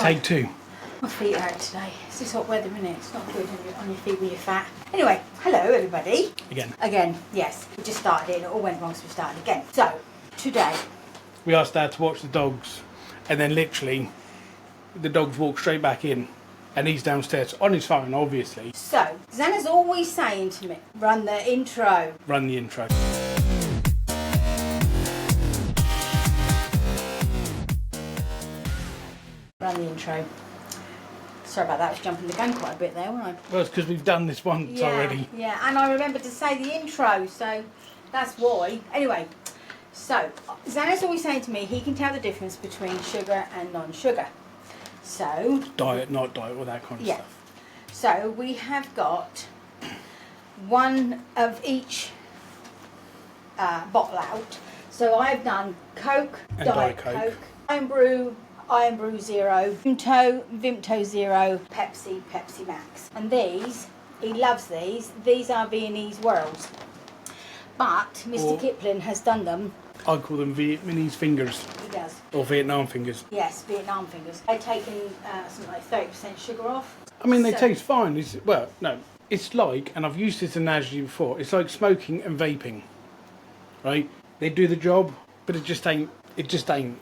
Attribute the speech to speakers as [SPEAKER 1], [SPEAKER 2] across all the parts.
[SPEAKER 1] Take two.
[SPEAKER 2] My feet are out today. It's this hot weather, isn't it? It's not good on your feet when you're fat. Anyway, hello everybody. Again, yes. We just started it and it all went wrong, so we started again. So, today.
[SPEAKER 1] We asked Dad to watch the dogs, and then literally, the dogs walked straight back in, and he's downstairs on his phone, obviously.
[SPEAKER 2] So, Zannah's always saying to me, run the intro.
[SPEAKER 1] Run the intro.
[SPEAKER 2] Run the intro. Sorry about that, I was jumping the gun quite a bit there, wasn't I?
[SPEAKER 1] Well, it's because we've done this once already.
[SPEAKER 2] Yeah, and I remembered to say the intro, so that's why. Anyway, so Zannah's always saying to me he can tell the difference between sugar and non-sugar. So...
[SPEAKER 1] Diet, not diet, all that kind of stuff.
[SPEAKER 2] So we have got one of each bottle out. So I've done Coke,
[SPEAKER 1] and Diet Coke,
[SPEAKER 2] Iron Brew Zero, Vimto Zero, Pepsi, Pepsi Max. And these, he loves these. These are Viennese Worlds. But Mr. Kipling has done them.
[SPEAKER 1] I call them Vietnamese fingers.
[SPEAKER 2] He does.
[SPEAKER 1] Or Vietnam fingers.
[SPEAKER 2] Yes, Vietnam fingers. They've taken something like 30% sugar off.
[SPEAKER 1] I mean, they taste fine. It's like, and I've used this analogy before, it's like smoking and vaping, right? They do the job, but it just ain't. You just don't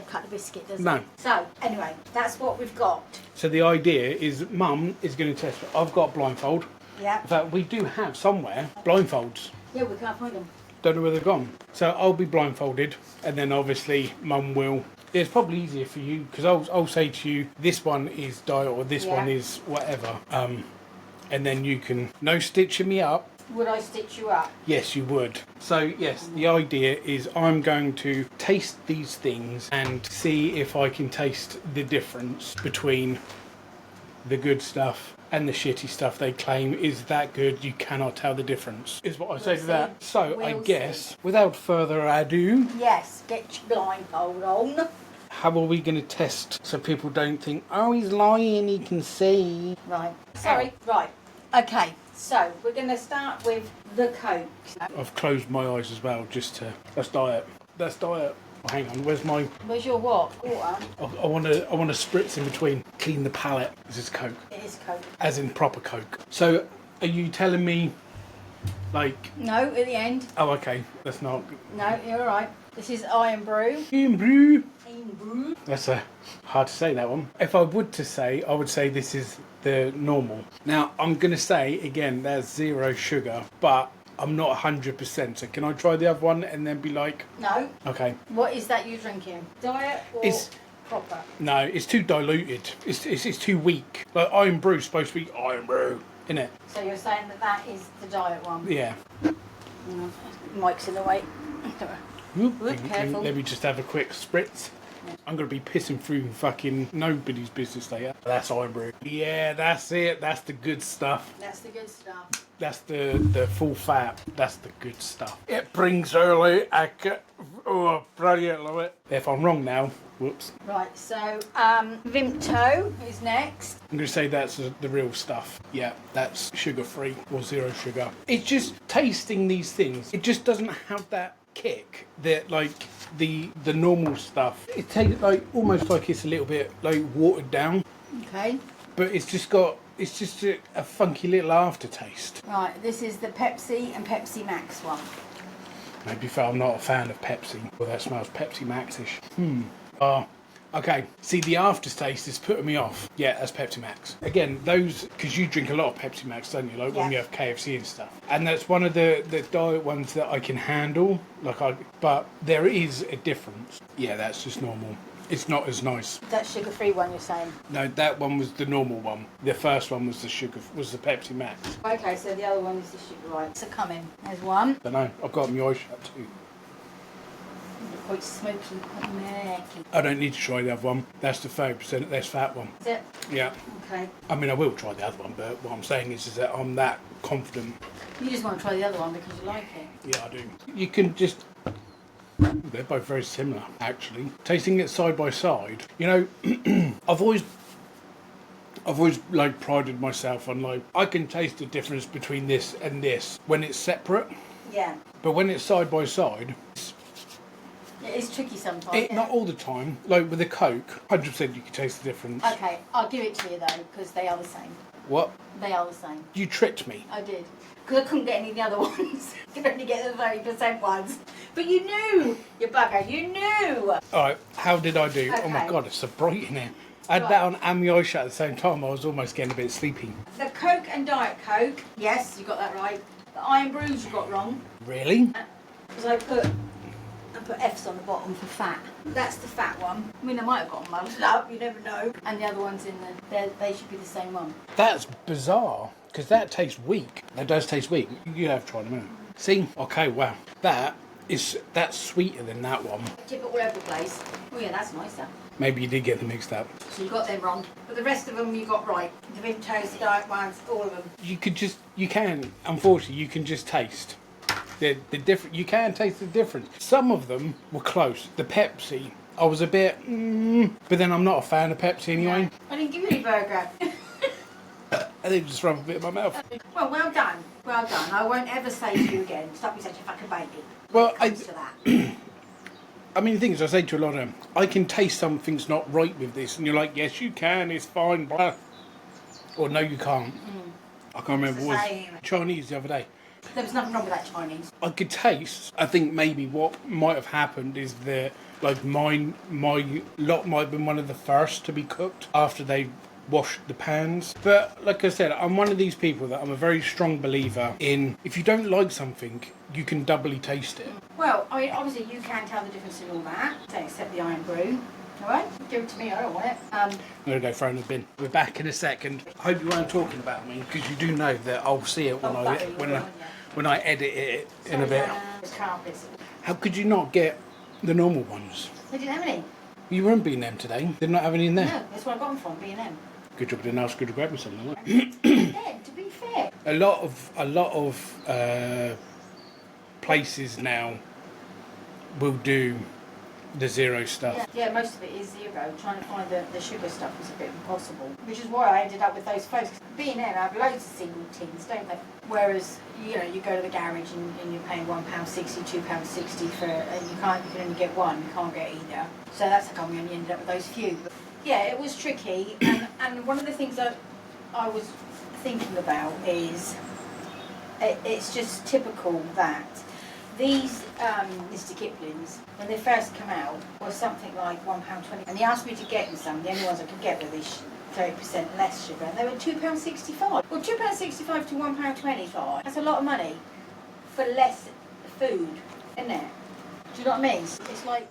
[SPEAKER 1] cut the biscuit, does it? No.
[SPEAKER 2] So, anyway, that's what we've got.
[SPEAKER 1] So the idea is Mum is going to test it. I've got blindfold.
[SPEAKER 2] Yeah.
[SPEAKER 1] In fact, we do have somewhere blindfolds.
[SPEAKER 2] Yeah, we can't find them.
[SPEAKER 1] Don't know where they've gone. So I'll be blindfolded, and then obviously Mum will. It's probably easier for you, because I'll say to you, this one is diet or this one is whatever. And then you can, no stitching me up.
[SPEAKER 2] Would I stitch you up?
[SPEAKER 1] Yes, you would. So, yes, the idea is I'm going to taste these things and see if I can taste the difference between the good stuff and the shitty stuff they claim is that good. You cannot tell the difference, is what I say to that. So, I guess, without further ado...
[SPEAKER 2] Yes, get your blindfold on.
[SPEAKER 1] How are we going to test so people don't think, oh, he's lying, he can see?
[SPEAKER 2] Right. Sorry. Right. Okay. So, we're going to start with the Coke.
[SPEAKER 1] I've closed my eyes as well, just to... That's diet. That's diet. Oh, hang on,
[SPEAKER 2] Where's your what? Water?
[SPEAKER 1] I want to spritz in between. Clean the palate. This is Coke.
[SPEAKER 2] It is Coke.
[SPEAKER 1] As in proper Coke. So, are you telling me, like...
[SPEAKER 2] No, at the end.
[SPEAKER 1] Oh, okay. That's not...
[SPEAKER 2] No, you're all right. This is Iron Brew.
[SPEAKER 1] Iron Brew.
[SPEAKER 2] Iron Brew.
[SPEAKER 1] That's hard to say, that one. If I would say, I would say this is the normal. Now, I'm going to say, again, there's 0 sugar, but I'm not 100%. So can I try the other one and then be like...
[SPEAKER 2] No.
[SPEAKER 1] Okay.
[SPEAKER 2] What is that you're drinking? Diet or proper? No,
[SPEAKER 1] it's too diluted. It's too weak. Like, Iron Brew's supposed to be Iron Brew, isn't it?
[SPEAKER 2] So you're saying that is the diet one?
[SPEAKER 1] Yeah.
[SPEAKER 2] Mike's in the way. Careful.
[SPEAKER 1] Let me just have a quick spritz. Yeah. I'm going to be pissing through fucking nobody's business later. That's Iron Brew. Yeah, that's it. That's the good stuff.
[SPEAKER 2] That's the good stuff.
[SPEAKER 1] That's the full fat. That's the good stuff. It brings early. Oh, brilliant. Love it. If I'm wrong now, whoops.
[SPEAKER 2] Right, so Vimto is next.
[SPEAKER 1] I'm going to say that's the real stuff. Yeah, that's sugar-free or 0 sugar. It's just tasting these things. It just doesn't have that kick that like the normal stuff. It tastes like almost like it's a little bit like watered down.
[SPEAKER 2] Okay.
[SPEAKER 1] But it's just a funky little aftertaste.
[SPEAKER 2] Right, this is the Pepsi and Pepsi Max one.
[SPEAKER 1] Maybe I'm not a fan of Pepsi. Well, that smells Pepsi Max-ish. Okay. See, the aftertaste is putting me off. Yeah, that's Pepsi Max. Again, those, because you drink a lot of Pepsi Max, don't you? Like when you have KFC and stuff. And that's one of the diet ones that I can handle. But there is a difference. Yeah, that's just normal. It's not as nice.
[SPEAKER 2] That sugar-free one you're saying?
[SPEAKER 1] No, that one was the normal one. The first one was the Pepsi Max.
[SPEAKER 2] Okay, so the other one is the sugar, right. So come in. There's one.
[SPEAKER 1] I don't know. I've got my eyes shut too.
[SPEAKER 2] Quite smoky.
[SPEAKER 1] I don't need to try the other one. That's the 30% less fat one.
[SPEAKER 2] Is it?
[SPEAKER 1] Yeah.
[SPEAKER 2] Okay.
[SPEAKER 1] I mean, I will try the other one, but what I'm saying is that I'm that confident.
[SPEAKER 2] You just want to try the other one because you like it?
[SPEAKER 1] Yeah, I do. You can just... They're both very similar, actually. Tasting it side by side, you know, I've always like prided myself on like I can taste the difference between this and this when it's separate.
[SPEAKER 2] Yeah.
[SPEAKER 1] But when it's side by side,
[SPEAKER 2] It is tricky sometimes.
[SPEAKER 1] Not all the time. Like with a Coke, 100% you can taste the difference.
[SPEAKER 2] Okay, I'll give it to you though, because they are the same.
[SPEAKER 1] What?
[SPEAKER 2] They are the same.
[SPEAKER 1] You tricked me.
[SPEAKER 2] I did. Because I couldn't get any of the other ones. You could only get the 30% ones. But you knew! You bugger, you knew!
[SPEAKER 1] Alright, how did I do? Oh my
[SPEAKER 2] Okay.
[SPEAKER 1] god, it's so bright in here. I had
[SPEAKER 2] Right.
[SPEAKER 1] that on and my eyes shut at the same time. I was almost getting a bit sleepy.
[SPEAKER 2] The Coke and Diet Coke, yes, you got that right. The Iron Brews you got wrong.
[SPEAKER 1] Really?
[SPEAKER 2] Because I put F's on the bottom for fat. That's the fat one. I mean, I might have got them muddled up, you never know. And the other one's in they should be the same one.
[SPEAKER 1] That's bizarre, because that tastes weak. That does taste weak. You have tried them out. See? Okay, wow. That's sweeter than that one.
[SPEAKER 2] Dip it all over the place. Oh yeah, that's nicer.
[SPEAKER 1] Maybe you did get them mixed up.
[SPEAKER 2] So you got them wrong. But the rest of them you got right. The Vimtos, the Diet ones, all of them.
[SPEAKER 1] Unfortunately, you can just taste. The different. You can taste the difference. Some of them were close. The Pepsi, I was a bit, but then I'm not a fan of Pepsi anyway.
[SPEAKER 2] I didn't give you any burger.
[SPEAKER 1] I think just rub a bit in my mouth.
[SPEAKER 2] Well done. Well done. I won't ever say to you again, stop being such a fucking baby.
[SPEAKER 1] Well,
[SPEAKER 2] When it comes to that.
[SPEAKER 1] I mean, the thing is, I say to a lot of them, I can taste something's not right with this, and you're like, yes, you can, it's fine, blah. Or no, you can't. I can't remember
[SPEAKER 2] It's
[SPEAKER 1] what
[SPEAKER 2] the
[SPEAKER 1] it was
[SPEAKER 2] same.
[SPEAKER 1] Chinese the other day.
[SPEAKER 2] There was nothing wrong with that Chinese.
[SPEAKER 1] I could taste. I think maybe what might have happened is that, like, my lot might have been one of the first to be cooked after they washed the pans. But like I said, I'm one of these people that I'm a very strong believer in. If you don't like something, you can doubly taste it.
[SPEAKER 2] Well, I mean, obviously you can tell the difference in all that, except the Iron Brew. Alright? Give it to me, I don't want it.
[SPEAKER 1] I'm going to go throw in the bin. We're back in a second. I hope you weren't talking about me, because you do know that I'll see it when I edit it in a bit.
[SPEAKER 2] Carpets.
[SPEAKER 1] How could you not get the normal ones?
[SPEAKER 2] They didn't have any.
[SPEAKER 1] You weren't B&M today. Did not have any in there.
[SPEAKER 2] No, that's where I got them from, B&M.
[SPEAKER 1] Good job I didn't ask you to grab me something like that.
[SPEAKER 2] Yeah, to be fair.
[SPEAKER 1] A lot of places now will do the zero stuff.
[SPEAKER 2] Yeah, most of it is zero. Trying to find the sugar stuff is a bit impossible. Which is why I ended up with those photos. B&M have loads of single tins, don't they? Whereas, you know, you go to the garage and you're paying £1.60, £2.60 for, and you can only get one, you can't get either. So that's how come we only ended up with those few. But yeah, it was tricky, and one of the things that I was thinking about is it's just typical that these Mr. Kipling's, when they first come out, was something like £1.20, and he asked me to get him some. The only ones I could get were these 30% less sugar, and they were £2.65. Well, £2.65 to £1.25, that's a lot of money for less food, isn't it? Do you know what I mean? It's like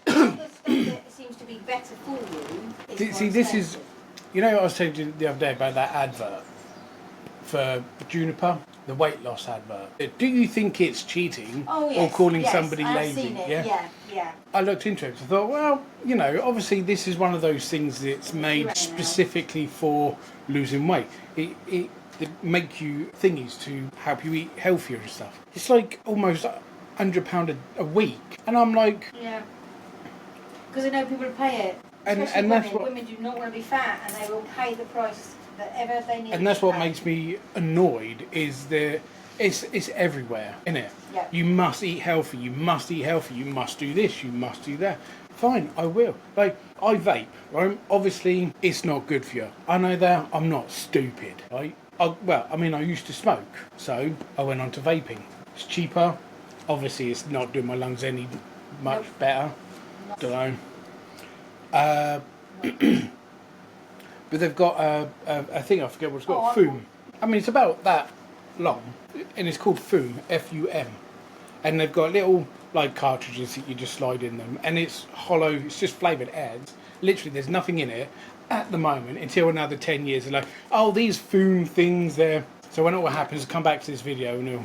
[SPEAKER 2] all the stuff that seems to be better for you is
[SPEAKER 1] See,
[SPEAKER 2] more
[SPEAKER 1] this is,
[SPEAKER 2] expensive.
[SPEAKER 1] you know, I was telling you the other day about that advert for Juniper, the weight loss advert. Do you think it's cheating
[SPEAKER 2] Oh, yes,
[SPEAKER 1] or calling
[SPEAKER 2] yes,
[SPEAKER 1] somebody
[SPEAKER 2] I've
[SPEAKER 1] lazy?
[SPEAKER 2] seen it. Yeah.
[SPEAKER 1] I looked into it. I thought, well, you know, obviously this is one of those things that's made
[SPEAKER 2] Right.
[SPEAKER 1] specifically for losing weight. It make you thingies to help you eat healthier and stuff. It's like almost £100 a week, and I'm like,
[SPEAKER 2] Yeah. Because I know people will pay it.
[SPEAKER 1] And-
[SPEAKER 2] Especially
[SPEAKER 1] and
[SPEAKER 2] women.
[SPEAKER 1] that's what-
[SPEAKER 2] Women do not want to be fat, and they will pay the price that ever they need.
[SPEAKER 1] and that's
[SPEAKER 2] to
[SPEAKER 1] what
[SPEAKER 2] pay.
[SPEAKER 1] makes me annoyed is that it's everywhere, isn't it?
[SPEAKER 2] Yeah.
[SPEAKER 1] You must eat healthy, you must eat healthy, you must do this, you must do that. Fine, I will. Like, I vape, right? Obviously, it's not good for you. I know that. I'm not stupid, right? I used to smoke, so I went on to vaping. It's cheaper. Obviously, it's not doing my lungs any much
[SPEAKER 2] Nope.
[SPEAKER 1] better. Don't know. But they've got a thing, I forget what it's called, Foom. I mean, it's about that long, and it's called Foom, F-U-M. And they've got little, like, cartridges that you just slide in them, and it's hollow, it's just flavoured ads. Literally, there's nothing in it at the moment until another 10 years. They're like, oh, these Foom things there. So when it all happens, come back to this video and it'll...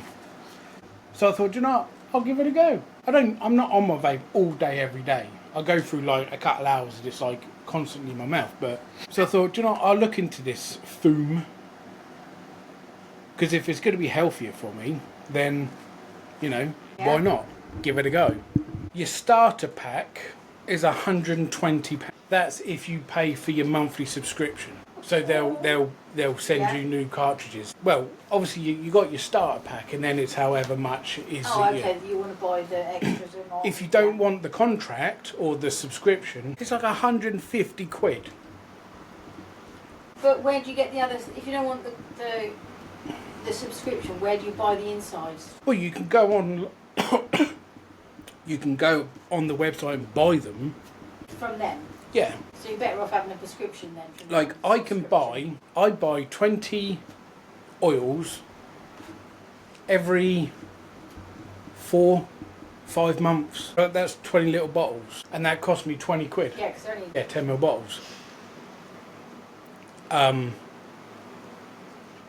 [SPEAKER 1] So I thought, you know what? I'll give it a go. I'm not on my vape all day, every day. I go through like a couple of hours and it's like constantly in my mouth. But so I thought, you know, I'll look into this Foom, because if it's going to be healthier for me, then, you know, why not? Give it a go. Your starter pack is £120. That's if you pay for your monthly subscription. So they'll send you new cartridges. Well, obviously you got your starter pack, and then it's however much is.
[SPEAKER 2] Oh, okay. You want to buy the extras or not?
[SPEAKER 1] If you don't want the contract or the subscription, it's like 150 quid.
[SPEAKER 2] But where do you get the others? If you don't want the subscription, where do you buy the insides?
[SPEAKER 1] Well, you can go on. You can go on the website and buy them.
[SPEAKER 2] From them?
[SPEAKER 1] Yeah.
[SPEAKER 2] So you're better off having a prescription then? From
[SPEAKER 1] Like, I buy 20 oils every 4-5 months. That's 20 little bottles. And that cost me 20 quid.
[SPEAKER 2] Yeah, because they're only...
[SPEAKER 1] Yeah, 10ml bottles.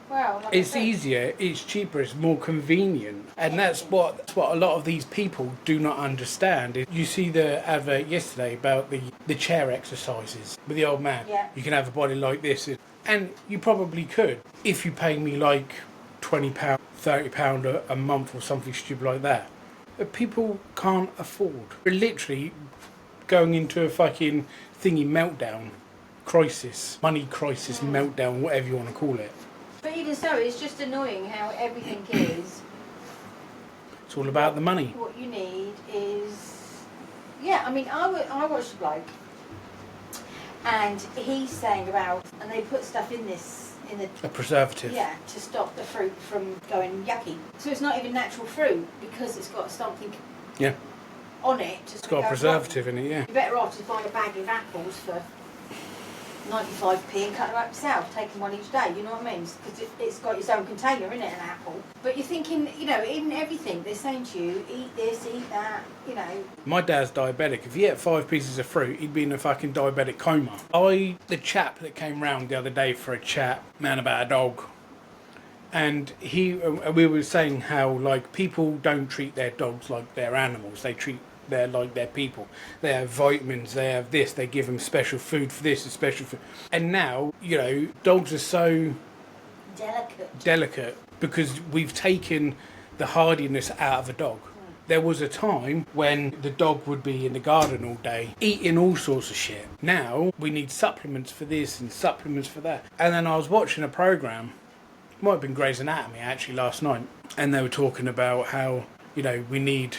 [SPEAKER 2] Well, like
[SPEAKER 1] It's easier, it's cheaper, it's more convenient, and that's what a lot of these people do not understand. You see the advert yesterday about the chair exercises with the old man.
[SPEAKER 2] Yeah.
[SPEAKER 1] You can have a body like this, and you probably could if you pay me like £20, £30 a month or something stupid like that. But people can't afford. We're literally going into a fucking thingy meltdown, crisis, money crisis, meltdown, whatever you want to call it.
[SPEAKER 2] But even so, it's just annoying how everything is.
[SPEAKER 1] It's all about the money.
[SPEAKER 2] What you need is... Yeah, I mean, I watched a bloke, and he's saying about... And they put stuff in this...
[SPEAKER 1] A preservative.
[SPEAKER 2] Yeah, to stop the fruit from going yucky. So it's not even natural fruit, because it's got something
[SPEAKER 1] Yeah.
[SPEAKER 2] on it.
[SPEAKER 1] It's got a preservative in it, yeah.
[SPEAKER 2] You're better off just buying a bag of apples for 95p and cut them up yourself, taking one each day, you know what I mean? Because it's got its own container in it, an apple. But you're thinking, you know, even everything, they're saying to you, eat this, eat that, you know.
[SPEAKER 1] My dad's diabetic. If he ate 5 pieces of fruit, he'd be in a fucking diabetic coma. The chap that came round the other day for a chat, man about a dog, and we were saying how, like, people don't treat their dogs like they're animals. They treat they're like their people. They have vitamins, they have this, they give them special food for this and special food. And now, you know, dogs are so delicate because we've taken the hardiness out of a dog. There was a time when the dog would be in the garden all day, eating all sorts of shit. Now, we need supplements for this and supplements for that. And then I was watching a programme, might have been Grey's Anatomy actually last night, and they were talking about how, you know, we need...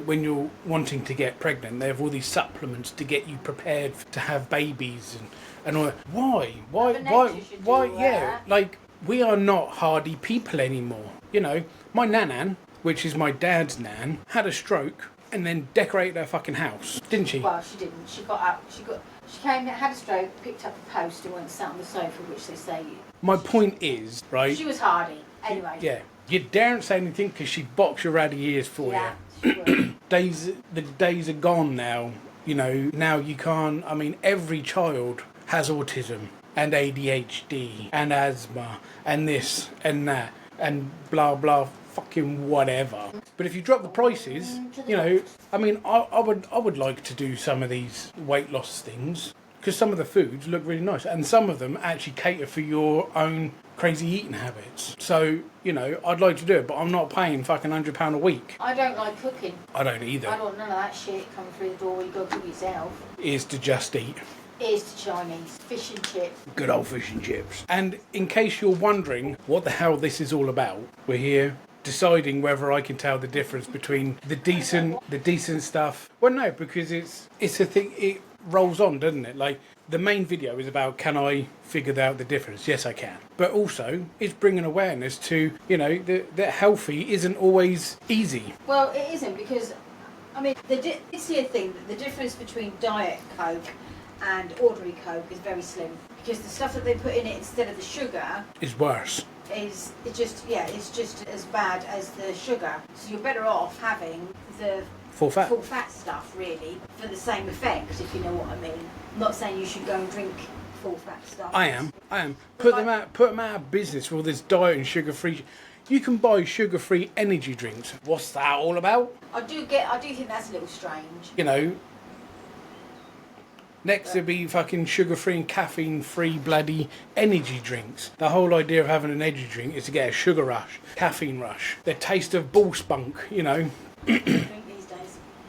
[SPEAKER 1] When you're wanting to get pregnant, they have all these supplements to get you prepared to have babies and all that. Why? Yeah, like, we are not hardy people anymore. You know, my nanan, which is my dad's nan, had a stroke and then decorated her fucking house, didn't she?
[SPEAKER 2] Well, she didn't. She got up. She came, had a stroke, picked up a post and went and sat on the sofa, which they say.
[SPEAKER 1] My point is, right?
[SPEAKER 2] She was hardy, anyway.
[SPEAKER 1] Yeah. You daren't say anything because she'd box your ratty ears for you.
[SPEAKER 2] The
[SPEAKER 1] days are gone now. You know, now you can't. I mean, every child has autism and ADHD and asthma and this and that and blah blah fucking whatever. But if you drop the prices, you know, I mean, I would like to do some of these weight loss things because some of the foods look really nice and some of them actually cater for your own crazy eating habits. So, you know, I'd like to do it, but I'm not paying fucking £100 a week.
[SPEAKER 2] I don't like cooking.
[SPEAKER 1] I don't either.
[SPEAKER 2] I don't want none of that shit coming through the door where you got to cook yourself.
[SPEAKER 1] Is to just eat.
[SPEAKER 2] Is to Chinese. Fish and chips.
[SPEAKER 1] Good old fish and chips. And in case you're wondering what the hell this is all about, we're here deciding whether I can tell the difference between the decent stuff. Well, no, because it's a thing, it rolls on, doesn't it? Like, the main video is about, can I figure out the difference? Yes, I can. But also, it's bringing awareness to, you know, that healthy isn't always easy.
[SPEAKER 2] Well, it isn't because, I mean, it's the thing that the difference between Diet Coke and ordinary Coke is very slim. Because the stuff that they put in it instead of the sugar...
[SPEAKER 1] is worse.
[SPEAKER 2] It's just as bad as the sugar. So you're better off having the... Full fat stuff, really, for the same effect, if you know what I mean. I'm not saying you should go and drink full fat stuff. I am. Put them out of business with all this diet and sugar-free. You can buy sugar-free energy drinks. What's that all about? I do think that's a little strange.
[SPEAKER 1] You know, next there'll be fucking sugar-free and caffeine-free bloody energy drinks. The whole idea of having an energy drink is to get a sugar rush, caffeine rush, the taste of bull spunk, you know.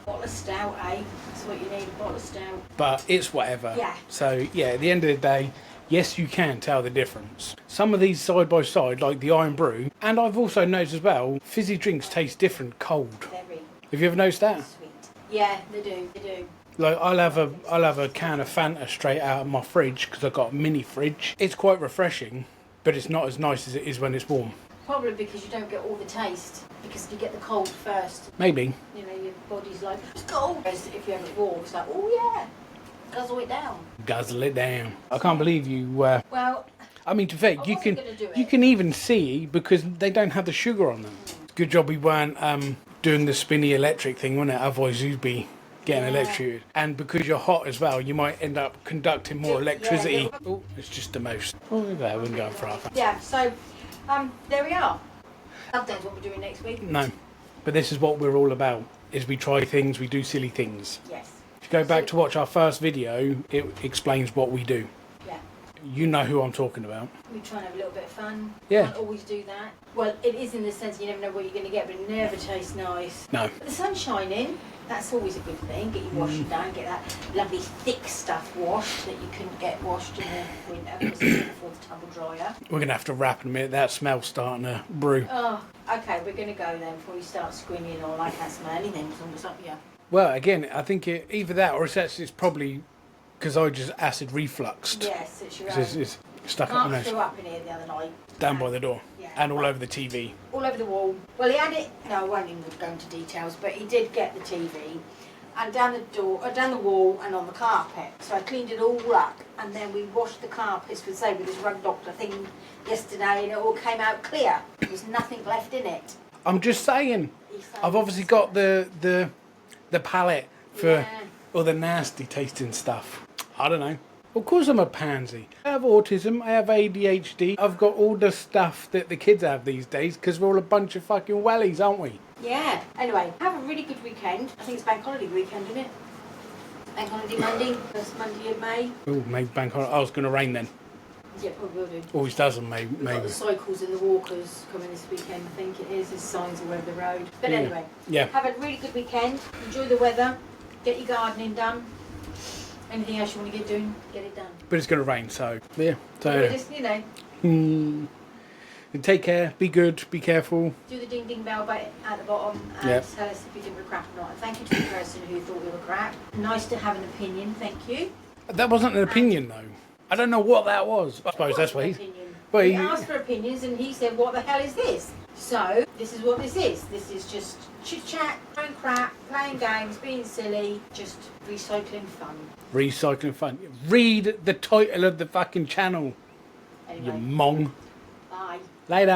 [SPEAKER 2] Bottle of stout, eh? That's what you need, a bottle of stout.
[SPEAKER 1] But it's whatever.
[SPEAKER 2] Yeah.
[SPEAKER 1] So, yeah, at the end of the day, yes, you can tell the difference. Some of these side by side, like the Iron Brew, and I've also noticed as well, fizzy drinks taste different cold.
[SPEAKER 2] Very
[SPEAKER 1] Have you ever noticed that?
[SPEAKER 2] sweet. Yeah, they do. They do.
[SPEAKER 1] Like I'll have a can of Fanta straight out of my fridge because I've got a mini fridge. It's quite refreshing, but it's not as nice as it is when it's warm.
[SPEAKER 2] Probably because you don't get all the taste, because you get the cold first.
[SPEAKER 1] Maybe.
[SPEAKER 2] You know, your body's like, it's cold. Whereas if you have it warm, it's like, oh yeah, guzzle it down.
[SPEAKER 1] Guzzle it down. I can't believe you.
[SPEAKER 2] Well,
[SPEAKER 1] I mean, to be fair,
[SPEAKER 2] I
[SPEAKER 1] you
[SPEAKER 2] wasn't
[SPEAKER 1] can
[SPEAKER 2] gonna do
[SPEAKER 1] you
[SPEAKER 2] it.
[SPEAKER 1] can even see because they don't have the sugar on them. Good job we weren't doing the spinny electric thing, wasn't it? Otherwise, you'd be getting
[SPEAKER 2] Yeah.
[SPEAKER 1] electrocuted. And because you're hot as well, you might end up conducting more
[SPEAKER 2] Yeah,
[SPEAKER 1] electricity.
[SPEAKER 2] yeah.
[SPEAKER 1] Oh, it's just the most. Oh, there, we can go for half.
[SPEAKER 2] yeah, so there we are. That's what we're doing next week.
[SPEAKER 1] No, but this is what we're all about. Is we try things, we do silly things.
[SPEAKER 2] Yes.
[SPEAKER 1] If you go back to watch our first video, it explains what we do.
[SPEAKER 2] Yeah.
[SPEAKER 1] You know who I'm talking about.
[SPEAKER 2] We try and have a little bit of fun.
[SPEAKER 1] Yeah.
[SPEAKER 2] Can't always do that. Well, it is in the sense you never know what you're going to get, but it never tastes nice.
[SPEAKER 1] No.
[SPEAKER 2] But the sun's shining. That's always a good thing. Get your washing done. Get that lovely thick stuff washed that you couldn't get washed in the winter because it's before the tumble dryer.
[SPEAKER 1] We're going to have to wrap in a minute. That smell's starting to brew.
[SPEAKER 2] Oh, okay. We're going to go then before you start squinting or I can't smell anything as long as up here.
[SPEAKER 1] Well, again, I think either that or it's probably because I just acid refluxed.
[SPEAKER 2] Yes, it's your
[SPEAKER 1] 'Cause
[SPEAKER 2] own.
[SPEAKER 1] it's stuck up my
[SPEAKER 2] Mark threw
[SPEAKER 1] nose.
[SPEAKER 2] up in here the other night.
[SPEAKER 1] Down by the door.
[SPEAKER 2] Yeah.
[SPEAKER 1] And all over the TV.
[SPEAKER 2] All over the wall. Well, he had it. No, I won't even go into details, but he did get the TV, and down the door, down the wall, and on the carpet. So I cleaned it all up, and then we washed the carpets with this rug doctor thing yesterday, and it all came out clear. There was nothing left in it.
[SPEAKER 1] I'm just saying.
[SPEAKER 2] He said-
[SPEAKER 1] I've obviously got the palate for
[SPEAKER 2] Yeah.
[SPEAKER 1] all the nasty tasting stuff. I don't know. Of course I'm a pansy. I have autism, I have ADHD. I've got all the stuff that the kids have these days because we're all a bunch of fucking wellies, aren't we?
[SPEAKER 2] Yeah. Anyway, have a really good weekend. I think it's Bank Holiday weekend, isn't it? Bank Holiday Monday, first Monday of May.
[SPEAKER 1] Oh, maybe bank holiday. Oh, it's going to rain then.
[SPEAKER 2] Yeah, probably will do.
[SPEAKER 1] Always doesn't, maybe.
[SPEAKER 2] We've got the cycles and the walkers coming this weekend, I think it is. There's signs all over the road. But
[SPEAKER 1] Yeah.
[SPEAKER 2] anyway,
[SPEAKER 1] Yeah.
[SPEAKER 2] have a really good weekend. Enjoy the weather. Get your gardening done. Anything else you want to get doing, get it done.
[SPEAKER 1] But it's going to rain, so yeah.
[SPEAKER 2] But
[SPEAKER 1] So
[SPEAKER 2] just, you know,
[SPEAKER 1] and take care, be good, be careful.
[SPEAKER 2] do the ding ding bell button at the bottom and
[SPEAKER 1] Yep.
[SPEAKER 2] tell us if you think we're crap or not. And thank you to the person who thought we were crap. Nice to have an opinion, thank you.
[SPEAKER 1] That wasn't an opinion, though. I don't know what that was. I suppose that's what he's.
[SPEAKER 2] Opinion.
[SPEAKER 1] Well,
[SPEAKER 2] We
[SPEAKER 1] he-
[SPEAKER 2] asked for opinions and he said, what the hell is this? So, this is what this is. This is just chit-chat, throwing crap, playing games, being silly, just recycling fun.
[SPEAKER 1] Recycling fun. Read the title of the fucking channel, you
[SPEAKER 2] Anyway,
[SPEAKER 1] mong.
[SPEAKER 2] bye.
[SPEAKER 1] Later.